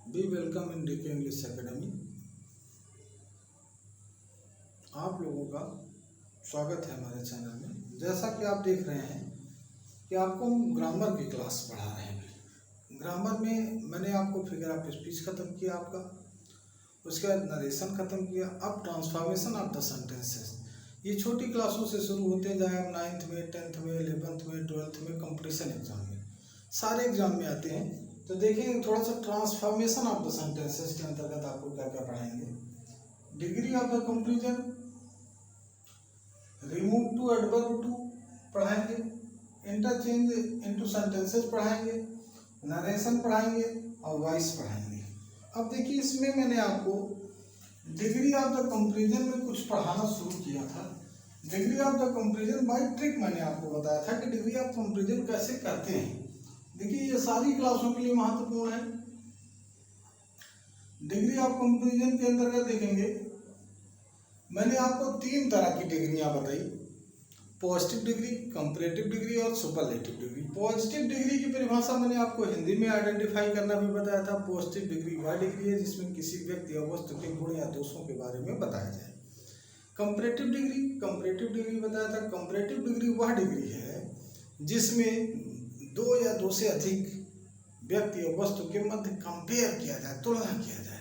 B welcome in DK English Academy. आप लोगों का स्वागत है हमारे चैनल में। जैसा कि आप देख रहे हैं कि आपको हम ग्रामर की क्लास पढ़ा रहे हैं। ग्रामर में मैंने आपको फिगर ऑफ स्पीच ख़त्म किया आपका, उसके बाद नरेशन ख़त्म किया। अब ट्रांसफॉर्मेशन ऑफ द सेंटेंसेस, ये छोटी क्लासों से शुरू होते हैं, चाहे आप 9th में, 10th में, 11th में, 12th में, कंपटीशन एग्जाम में, सारे एग्जाम में आते हैं। तो देखेंगे थोड़ा सा ट्रांसफॉर्मेशन ऑफ द सेंटेंसेस के अंतर्गत आपको क्या क्या पढ़ाएंगे। Degree of the comparison, remove too adverb too पढ़ाएंगे, इंटरचेंज इनटू सेंटेंसेस पढ़ाएंगे, नरेशन पढ़ाएंगे और वॉइस पढ़ाएंगे। अब देखिए इसमें मैंने आपको डिग्री ऑफ द कंपेरिजन में कुछ पढ़ाना शुरू किया था। Degree of the comparison by trick मैंने आपको बताया था कि डिग्री ऑफ कंपेरिजन कैसे करते हैं। देखिए ये सारी क्लासों के लिए महत्वपूर्ण है। डिग्री ऑफ कंपेरिजन के अंतर्गत देखेंगे मैंने आपको 3 तरह की डिग्रियां बताई, पॉजिटिव डिग्री, कंपैरेटिव डिग्री और सुपरलेटिव डिग्री। पॉजिटिव डिग्री की परिभाषा मैंने आपको हिंदी में आइडेंटिफाई करना भी बताया था। पॉजिटिव डिग्री वह डिग्री है जिसमें किसी व्यक्ति या वस्तु के गुण या दोषों के बारे में बताया जाए। कंपैरेटिव डिग्री बताया था। कंपैरेटिव डिग्री वह डिग्री है जिसमें 2 या 2 से अधिक व्यक्ति या वस्तु के मध्य कंपेयर किया जाए, तुलना किया जाए।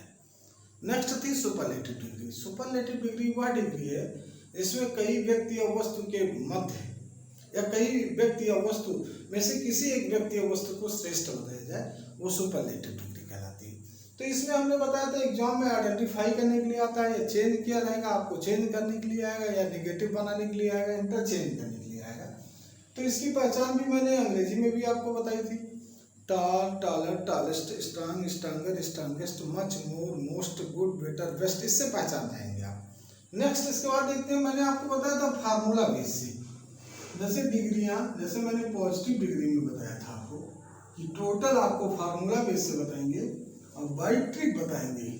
नेक्स्ट थी सुपरलेटिव डिग्री। सुपरलेटिव डिग्री वह डिग्री है इसमें कई व्यक्ति या वस्तु के मध्य या कई व्यक्ति या वस्तु में से किसी एक व्यक्ति या वस्तु को श्रेष्ठ बताया जाए, वो सुपरलेटिव डिग्री कहलाती है। तो इसमें हमने बताया था एग्जाम में आइडेंटिफाई करने के लिए आता है, या चेंज किया जाएगा, आपको चेंज करने के लिए आएगा, या निगेटिव बनाने के लिए आएगा, इंटरचेंज करने के लिए आएगा। तो इसकी पहचान भी मैंने अंग्रेजी में भी आपको बताई थी। Tall, taller, tallest, strong, stronger, strongest, much, more, most, good, better, best, इससे पहचान पाएंगे आप। नेक्स्ट इसके बाद देखते हैं, मैंने आपको बताया था फार्मूला बेस से। जैसे डिग्रियां, जैसे मैंने पॉजिटिव डिग्री में बताया था आपको कि टोटल आपको फार्मूला बेस से बताएंगे और बाय ट्रिक बताएंगे।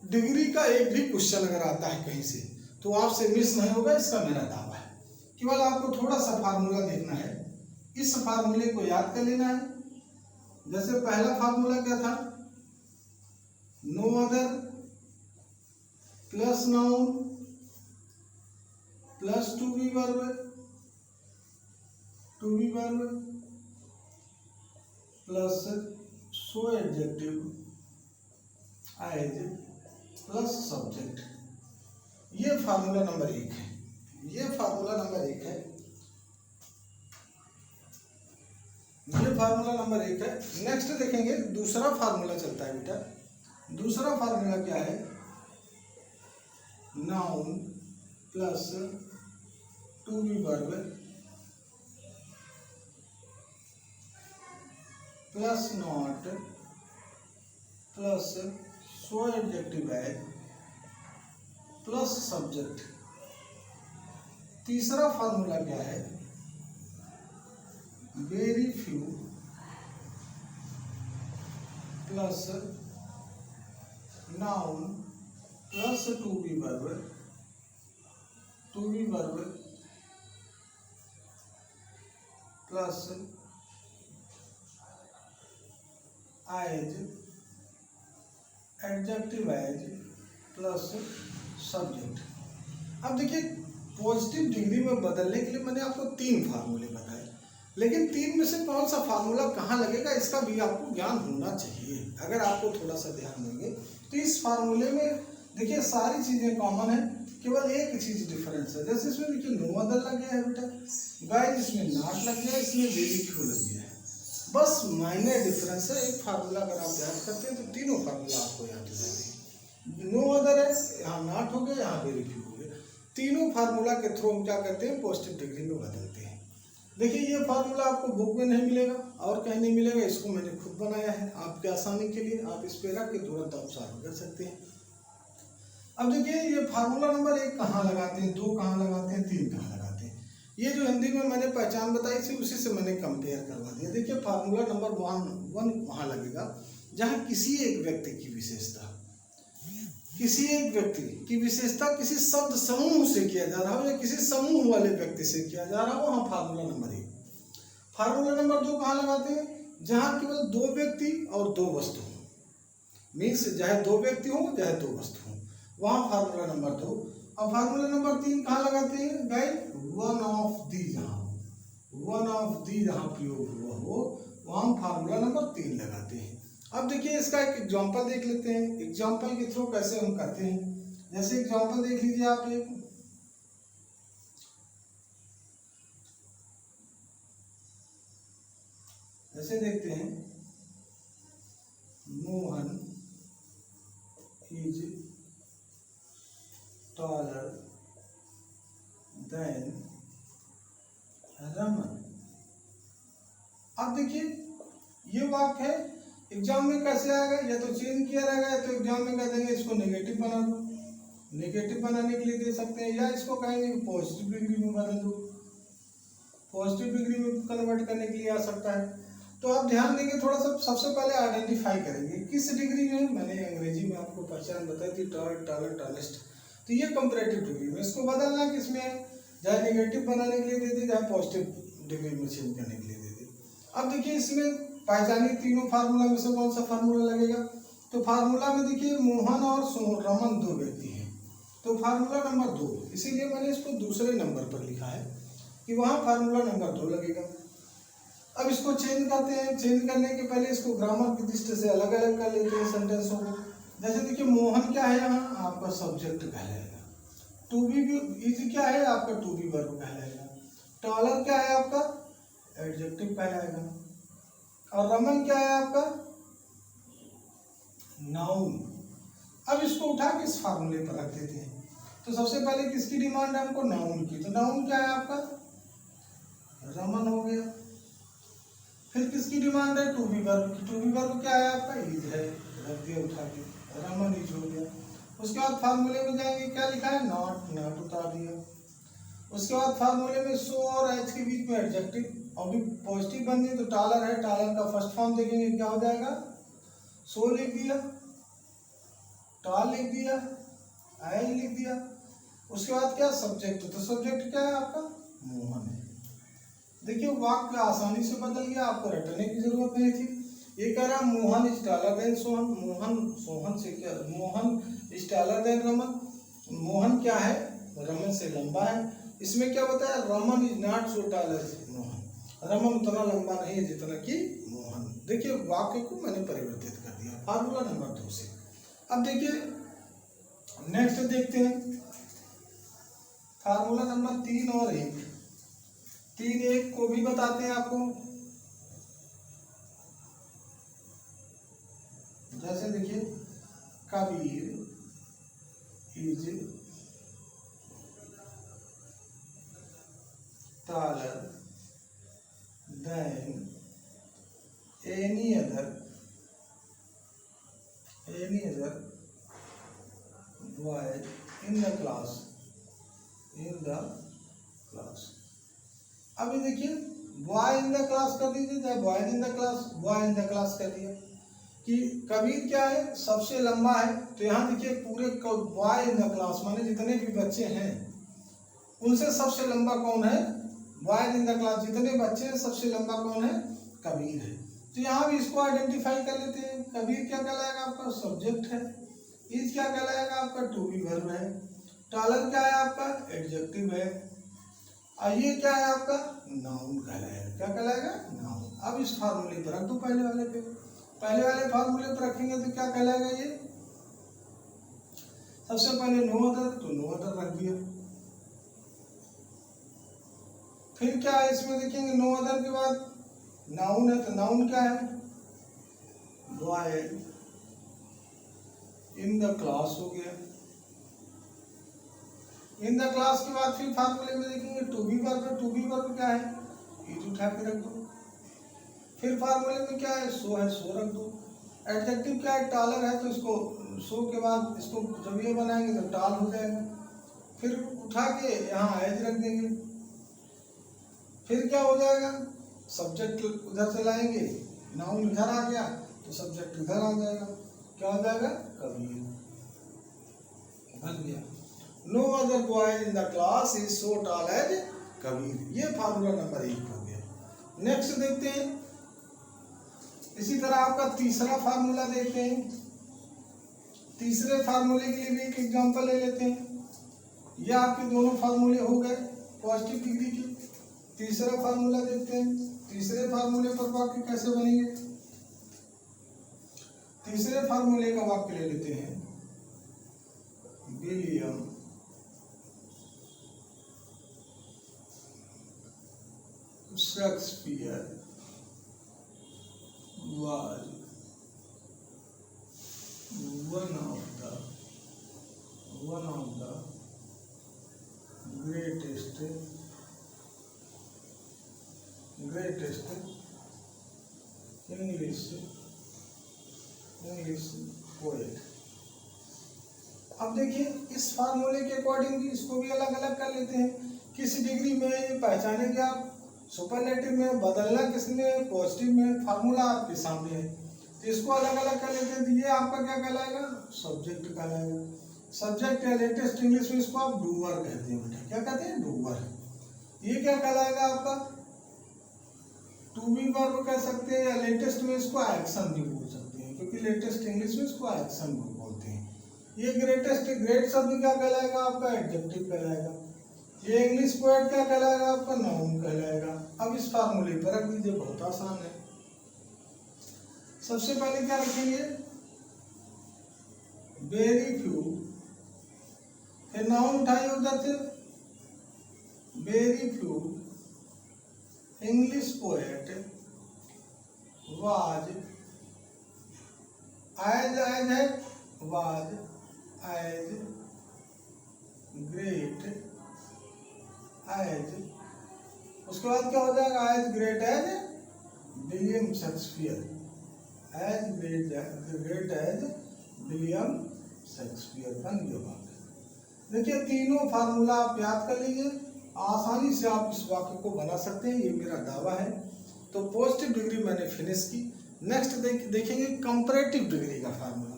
डिग्री का एक भी क्वेश्चन अगर आता है कहीं से तो आपसे मिस नहीं होगा, इसका मेरा दावा है। केवल आपको थोड़ा सा फार्मूला देखना है, इस फार्मूले को याद कर लेना है। जैसे पहला फार्मूला क्या था, no other plus noun plus to be verb plus so adjective as plus subject. ये फार्मूला नंबर 1 है। ये फार्मूला नंबर 1 है। नेक्स्ट देखेंगे दूसरा फार्मूला चलता है बेटा। दूसरा फार्मूला क्या है, noun plus to be verb plus not plus so adjective as plus subject. तीसरा फार्मूला क्या है, very few plus noun plus to be verb plus as adjective as plus subject. अब देखिए पॉजिटिव डिग्री में बदलने के लिए मैंने आपको 3 फार्मूले बताए, लेकिन 3 में से कौन सा फार्मूला कहाँ लगेगा इसका भी आपको ज्ञान होना चाहिए। अगर आपको थोड़ा सा ध्यान देंगे तो इस फार्मूले में देखिए सारी चीजें कॉमन है, केवल एक चीज डिफरेंस है। जैसे इसमें देखिए नो अदर लग गया है बेटा, गाइस इसमें नॉट लग गया है, इसमें वेरी फ्यू लग गया है। बस माइनर डिफरेंस है। एक फार्मूला अगर आप याद करते हैं तो तीनों फार्मूला आपको याद हो जाएंगे। नो अदर है, यहाँ नॉट हो गया, यहाँ वेरी फ्यू हो गया। तीनों फार्मूला के थ्रू हम क्या करते हैं, पॉजिटिव डिग्री में बदलते हैं। देखिए ये फार्मूला आपको बुक में नहीं मिलेगा और कहीं नहीं मिलेगा, इसको मैंने खुद बनाया है आपके आसानी के लिए। आप इस पे रख के तुरंत आप सॉल्व कर सकते हैं। अब देखिए ये फार्मूला नंबर 1 कहाँ लगाते हैं, 2 कहाँ लगाते हैं, 3 कहाँ लगाते हैं। ये जो हिंदी में मैंने पहचान बताई थी उसी से मैंने कंपेयर करवा दिया। देखिए फार्मूला नंबर 1 वहाँ लगेगा जहाँ किसी एक व्यक्ति की विशेषता किसी शब्द समूह से किया जा रहा हो या किसी समूह वाले व्यक्ति से किया जा रहा हो, वहाँ फार्मूला नंबर 1। फार्मूला नंबर 2 कहाँ लगाते हैं, जहाँ केवल दो व्यक्ति और दो वस्तु हों, मीन्स चाहे दो व्यक्ति हों चाहे दो वस्तु हों, वहाँ फार्मूला नंबर 2। अब फार्मूला नंबर 3 कहाँ लगाते हैं गाइस, वन ऑफ दी जहाँ प्रयोग हुआ हो वहाँ हम फार्मूला नंबर 3 लगाते हैं। अब देखिए इसका एक एग्जांपल देख लेते हैं, एग्जांपल के थ्रू कैसे हम करते हैं। जैसे एग्जांपल देख लीजिए आप, एक ऐसे देखते हैं, Mohan is taller than Raman. अब देखिए ये वाक्य है, एग्जाम में कैसे आएगा, या तो चेंज किया रहेगा या तो एग्जाम में कह देंगे इसको नेगेटिव बना दो, नेगेटिव बनाने के लिए दे सकते हैं, या इसको कहेंगे पॉजिटिव डिग्री में बदल दो, पॉजिटिव डिग्री में कन्वर्ट करने के लिए आ सकता है। तो आप ध्यान देंगे थोड़ा सा, सबसे पहले आइडेंटिफाई करेंगे किस डिग्री में, मैंने अंग्रेजी में आपको पहचान बताई थी, टॉल, टॉलर, टॉलेस्ट, तो ये कंपैरेटिव डिग्री में, इसको बदलना किसमें है, चाहे नेगेटिव बनाने के लिए दे दी, चाहे पॉजिटिव डिग्री में चेंज करने के लिए दे दी। अब देखिए इसमें पहचानी तीनों फार्मूला में से कौन सा फार्मूला लगेगा, तो फार्मूला में देखिए मोहन और रमन दो व्यक्ति हैं, तो फार्मूला नंबर 2, इसीलिए मैंने इसको दूसरे नंबर पर लिखा है कि वहाँ फार्मूला नंबर 2 लगेगा। अब इसको चेंज करते हैं, चेंज करने के पहले इसको ग्रामर की दृष्टि से अलग अलग कर लेते हैं सेंटेंसों को। जैसे देखिए मोहन क्या है, यहाँ आपका सब्जेक्ट कहलाएगा, टू बी इज क्या है आपका टू बी वर्ब कहलाएगा, टॉलर क्या है आपका एडजेक्टिव कहलाएगा, और रमन क्या है आपका नाउन। अब इसको उठा के इस फार्मूले पर रख देते हैं। तो सबसे पहले किसकी डिमांड है हमको, नाउन की, तो नाउन क्या है आपका रमन हो गया। फिर किसकी डिमांड है, टू बी वर्ब की, टू बी वर्ब क्या है आपका इज है, रख दिया उठा के, रमन इज हो गया। उसके बाद फार्मूले में जाएंगे, क्या लिखा है नॉट, नॉट उतार दिया। उसके बाद फार्मूले में सो और एच के बीच में एडजेक्टिव, और भी पॉजिटिव बन गई तो टालर है, टालर का फर्स्ट फॉर्म देखेंगे क्या हो जाएगा, सो लिख दिया, टाल लिख दिया, आई लिख दिया। उसके बाद क्या सब्जेक्ट, तो सब्जेक्ट क्या है आपका मोहन है। देखिए वाक्य आसानी से बदल गया, आपको रटने की जरूरत नहीं थी। ये कह रहा Mohan is taller than Sohan, Mohan Sohan से क्या, Mohan is taller than Raman, Mohan क्या है रमन से लंबा है। इसमें क्या बताया, Raman is not so taller Mohan, Raman उतना लंबा नहीं है जितना कि मोहन। देखिए वाक्य को मैंने परिवर्तित कर दिया फार्मूला नंबर 2 से। अब देखिए नेक्स्ट देखते हैं फार्मूला नंबर 3 और 1, 3-1 को भी बताते हैं आपको। जैसे देखिए Kabir is taller than any other boy in the class, अभी देखिए बॉय इन द क्लास कर दीजिए, चाहे boy in the class, boy in the class कर दिया कि कबीर क्या है सबसे लंबा है। तो यहाँ देखिए पूरे बॉय इन द क्लास माने जितने भी बच्चे हैं उनसे सबसे लंबा कौन है, बॉय इन द क्लास जितने बच्चे हैं सबसे लंबा कौन है, कबीर है। तो यहाँ भी इसको आइडेंटिफाई कर लेते हैं। कबीर क्या कहलाएगा आपका सब्जेक्ट है, इज क्या कहलाएगा आपका टू बी वर्ब है, टॉलर क्या है आपका एडजेक्टिव है, और ये क्या है आपका नाउन कहलाएगा। क्या कहलाएगा नाउन। अब इस फार्मूले पर रख दो पहले वाले पे, पहले वाले फार्मूले पर रखेंगे तो क्या कहलाएगा ये, सबसे पहले नो अदर, तो नो अदर रख दिया। फिर क्या है इसमें देखेंगे नो अदर के बाद नाउन है, तो नाउन क्या है बॉय इन द क्लास हो गया। इन द क्लास के बाद फिर फार्मूले में देखेंगे टू बी वर्ब है, टू बी वर्ब क्या है इज उठा के रख दो। फिर फार्मूले में क्या है सो रख दो। एडजेक्टिव क्या है टालर है, तो इसको सो के बाद इसको जब ये बनाएंगे तो टाल हो जाएगा। फिर उठा के यहाँ एज रख देंगे। फिर क्या हो जाएगा सब्जेक्ट उधर से लाएंगे, नाउन इधर आ गया तो सब्जेक्ट इधर आ जाएगा। क्या हो जाएगा कबीर बन गया। No other boy in the class is so tall as Kabir. ये फार्मूला नंबर 1 हो गया। नेक्स्ट देखते हैं इसी तरह आपका तीसरा फार्मूला देखते हैं। तीसरे फार्मूले के लिए भी एक एग्जांपल ले लेते हैं। ये आपके दोनों फार्मूले हो गए पॉजिटिव डिग्री के। तीसरा फार्मूला देखते हैं। तीसरे फार्मूले पर वाक्य कैसे बनेंगे। तीसरे फार्मूले का वाक्य ले लेते हैं। William Shakespeare was one of the greatest English poet। अब देखिए इस फार्मूले के अकॉर्डिंग भी इसको भी अलग अलग कर लेते हैं। किस डिग्री में ये पहचानेंगे आप, सुपरलेटिव में, बदलना किसमें, पॉजिटिव में, फार्मूला आपके सामने है। तो इसको अलग अलग कर लेते हैं। तो ये आपका क्या कहलाएगा, सब्जेक्ट कहलाएगा। सब्जेक्ट है लेटेस्ट इंग्लिश में इसको आप डूअर कहते हैं बेटा। क्या कहते हैं, डूअर। ये क्या कहलाएगा आपका टू बी वर्ब कह सकते हैं, या लेटेस्ट में इसको एक्शन भी बोल सकते हैं, क्योंकि लेटेस्ट इंग्लिश में इसको एक्शन भी बोलते हैं। ये ग्रेटेस्ट, ग्रेट शब्द क्या कहलाएगा आपका, एडजेक्टिव कहलाएगा। ये इंग्लिश पोएट क्या कहलाएगा आपका, नाउन कहलाएगा। अब इस फार्मूले पर रख दीजिए, बहुत आसान है। सबसे पहले क्या रखेंगे, वेरी फ्यू, फिर नाउन उठाइए उधर से, very few English poet was as है, वाज एज ग्रेट एज, उसके बाद क्या हो जाएगा, as great as William Shakespeare, as great as William Shakespeare बन गया वाक्य। देखिए तीनों फार्मूला आप याद कर लीजिए, आसानी से आप इस वाक्य को बना सकते हैं, ये मेरा दावा है। तो पॉजिटिव डिग्री मैंने फिनिश की। नेक्स्ट देखेंगे कंपैरेटिव डिग्री का फार्मूला।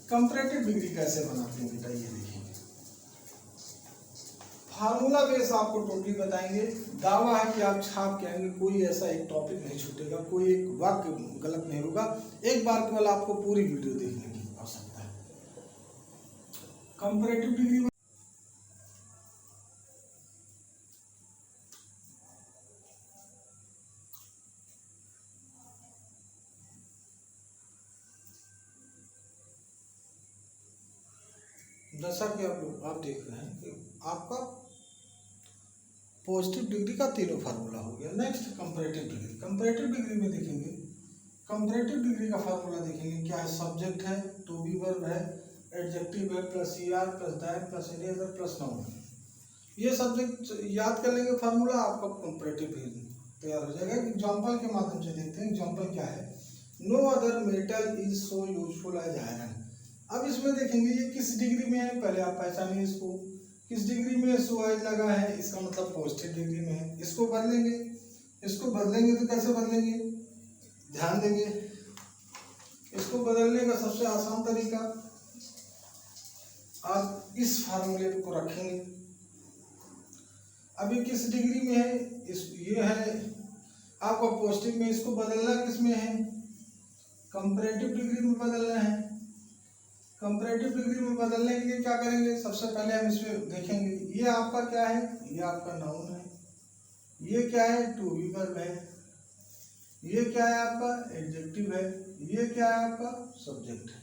कंपैरेटिव डिग्री कैसे बनाते हैं बेटा, ये देखेंगे। फार्मूला बेस आपको टोटली बताएंगे। दावा है कि आप छाप के आएंगे, कोई ऐसा एक टॉपिक नहीं छूटेगा, कोई एक वाक्य गलत नहीं होगा। एक बार केवल आपको पूरी वीडियो देखने की आवश्यकता है। कंपैरेटिव डिग्री जैसा कि आप देख रहे हैं कि आपका पॉजिटिव डिग्री का तीनों फार्मूला हो गया। Next comparative degree. Comparative degree में देखेंगे, कंपैरेटिव डिग्री का फार्मूला देखेंगे। क्या है, सब्जेक्ट है, टू बी वर्ब है, एडजेक्टिव है, plus ER plus that plus any other plus noun. ये सब्जेक्ट याद कर लेंगे फार्मूला, आपका कंपैरेटिव डिग्री तैयार हो जाएगा। एग्जांपल के माध्यम से देखते हैं। एग्जांपल क्या है, no other metal is so useful as iron. अब इसमें देखेंगे ये किस डिग्री में है, पहले आप पहचानिए इसको। किस डिग्री में सो एज लगा है, इसका मतलब पॉजिटिव डिग्री में है। इसको बदलेंगे, इसको बदलेंगे तो कैसे बदलेंगे, ध्यान देंगे। इसको बदलने का सबसे आसान तरीका, आप इस फार्मूले को रखेंगे। अभी किस डिग्री में है, ये है आपका पॉजिटिव में, इसको बदलना किस में है, कंपैरेटिव डिग्री में बदलना है। कंपैरेटिव डिग्री में बदलने के लिए क्या करेंगे, सबसे पहले हम इसमें देखेंगे। ये आपका क्या है, ये आपका नाउन है। ये क्या है, टू बी वर्ब है। ये क्या है आपका एडजेक्टिव है। ये क्या है आपका सब्जेक्ट है।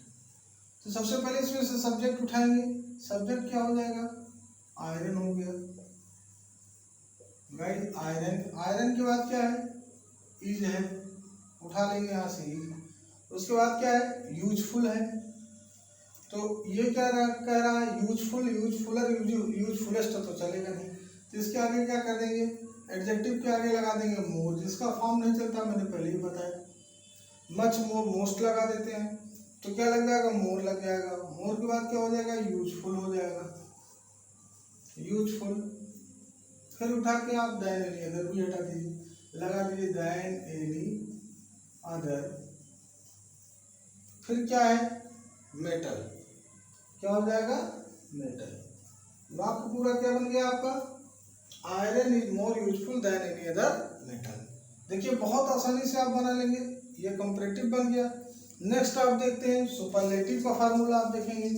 तो सबसे पहले इसमें से सब्जेक्ट उठाएंगे। सब्जेक्ट क्या हो जाएगा, आयरन हो गया राइट, आयरन। आयरन के बाद क्या है, इज है, उठा लेंगे यहाँ से इज। उसके बाद क्या है, यूजफुल है। तो ये क्या कह रहा है, यूजफुल, यूजफुलर, यूजफुलेस्ट तो चलेगा नहीं। तो इसके आगे क्या कर देंगे, एडजेक्टिव के आगे लगा देंगे मोर, जिसका फॉर्म नहीं चलता, मैंने पहले ही बताया। मच, मोर, मोस्ट लगा देते हैं, तो क्या लग जाएगा, मोर लग जाएगा। मोर के बाद क्या हो जाएगा, यूजफुल हो जाएगा, यूजफुल। फिर उठा के आप दैन एनी अदर भी हटा दीजिए, लगा दीजिए दैन एनी अदर। फिर क्या है, मेटल, क्या हो जाएगा, मेटल। वाक्य पूरा क्या बन गया आपका, iron is more useful than any other metal. देखिए बहुत आसानी से आप बना लेंगे। ये कंपैरेटिव बन गया। नेक्स्ट आप देखते हैं सुपरलेटिव का फार्मूला। आप देखेंगे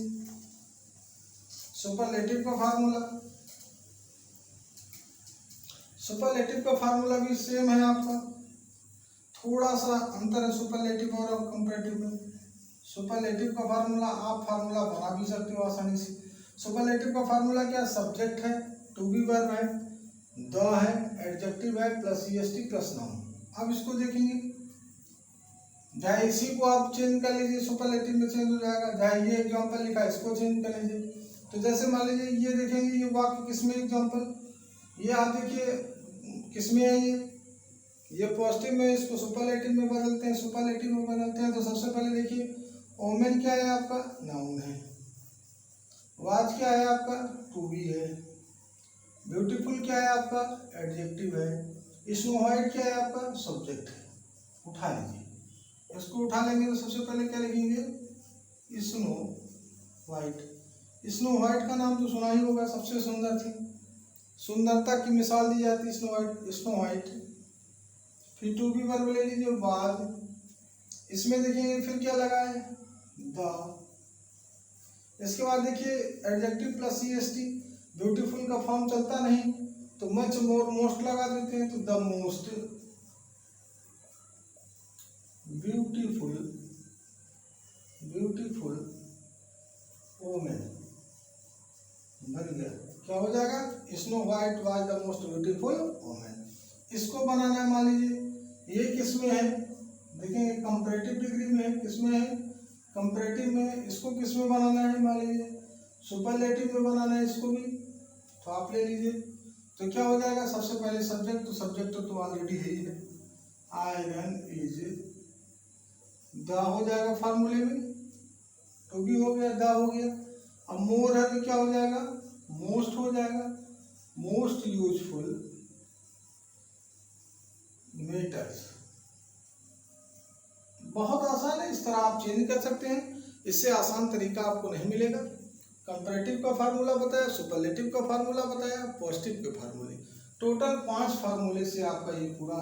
सुपरलेटिव का फार्मूला, सुपरलेटिव का फार्मूला भी सेम है आपका, थोड़ा सा अंतर है सुपरलेटिव और कंपैरेटिव में। सुपरलेटिव का फार्मूला आप फार्मूला बना भी सकते हो आसानी से। सुपरलेटिव का फार्मूला क्या, सब्जेक्ट है, टू बी वर्ब है, द है, एडजेक्टिव है, प्लस ईएसटी प्लस नाउन। अब इसको देखेंगे, चाहे इसी को आप चेंज कर लीजिए, सुपरलेटिव में चेंज हो जाएगा। चाहे ये एग्जांपल लिखा है इसको चेंज कर लीजिए। तो जैसे मान लीजिए ये देखेंगे, ये वाक्य किसमें एग्जांपल, ये आप देखिए किसमें है, ये पॉजिटिव में, इसको सुपरलेटिव में बदलते हैं, सुपरलेटिव में बदलते हैं। तो सबसे पहले देखिए ओमेन क्या है आपका, नाउन है। वाज क्या है आपका, टू बी है। ब्यूटीफुल क्या है आपका, एडजेक्टिव है। स्नो व्हाइट क्या है आपका, सब्जेक्ट है। उठा लीजिए, इसको उठा लेंगे तो सबसे पहले क्या लिखेंगे, स्नो व्हाइट। स्नो व्हाइट का नाम तो सुना ही होगा, सबसे सुंदर थी, सुंदरता की मिसाल दी जाती है स्नो व्हाइट, स्नो व्हाइट। फिर टू बी वर्ब ले लीजिए, वाज। इसमें देखेंगे फिर क्या लगा है, द। इसके बाद देखिए एडजेक्टिव प्लस ईएसटी, ब्यूटीफुल का फॉर्म चलता नहीं तो मच, मोर, मोस्ट लगा देते हैं, तो the most beautiful, beautiful women बन गया। क्या हो जाएगा, snow white was the most beautiful women. इसको बनाना है, मान लीजिए ये किस में है, देखेंगे कंपैरेटिव डिग्री में है, किस में है, कंपैरेटिव में। इसको किस में बनाना है, मान लीजिए सुपरलेटिव में बनाना है इसको भी, तो आप ले लीजिए। तो क्या हो जाएगा, सबसे पहले सब्जेक्ट, तो सब्जेक्ट तो ऑलरेडी है ही है, आयरन इज, द हो जाएगा फार्मूले में, तो भी हो गया, द हो गया। अब मोर है तो क्या हो जाएगा, मोस्ट हो जाएगा, मोस्ट यूजफुल मेटर्स। बहुत आसान है, इस तरह आप चेंज कर सकते हैं, इससे आसान तरीका आपको नहीं मिलेगा। कंपैरेटिव का फार्मूला बताया, सुपरलेटिव का फार्मूला बताया, पॉजिटिव के फार्मूले, टोटल 5 फार्मूले से आपका ये पूरा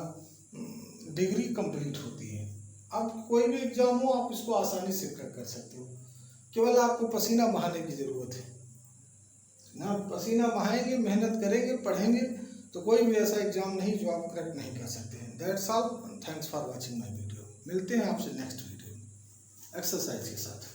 डिग्री कंप्लीट होती है। अब कोई भी एग्जाम हो आप इसको आसानी से क्रैक कर सकते हो, केवल आपको पसीना बहाने की ज़रूरत है ना। पसीना बहाएंगे, मेहनत करेंगे, पढ़ेंगे, तो कोई भी ऐसा एग्जाम नहीं जो आप क्रैक नहीं कर सकते हैं। That's all, thanks for watching my video. मिलते हैं आपसे नेक्स्ट वीडियो एक्सरसाइज के साथ।